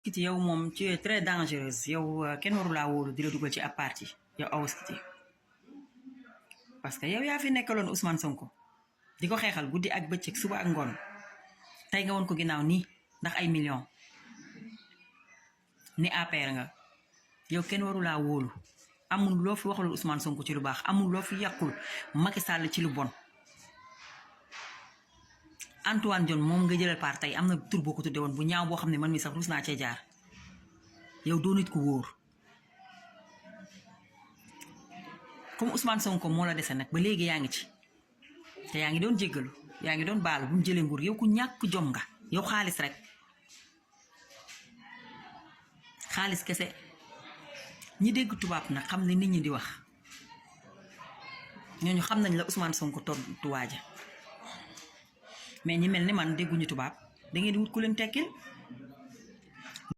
Kiti yow moom tu es très dangereuse yow kenn waru laa wóolu di la dugal ci ab parti yow Awa Kiti parce que yow yaa fi nekkaloon Ousmane Sonko di ko xeexal guddi ak bëccëg suba ak ngoon tey nga woon ko ginnaaw nii ndax ay millions ni APR nga yow kenn waru laa wóolu amul loo fi waxalul Ousmane Sonko ci lu baax amul loo fi yàqul Macky Sall ci lu bon. Antoine Diome moom nga jëlal par tey am na tur boo ko tudde woon bu ñaaw boo xam ne man mi sax rus naa cee jaar yow doo nit ku wóor comme Ousmane Sonko moo la dese nag ba léegi yaa ngi ci te yaa ngi doon jéggalu yaa ngi doon baalu bu mu jëlee nguur yow ku ñàkk jom nga yow xaalis rek xaalis kese ñi dégg tubaab nag xam ne nit ñi di wax ñooñu xam nañ la Ousmane Sonko tontu waaja mais ñi mel ni man dégguñu tubaab da ngeen di wut ku leen tekkil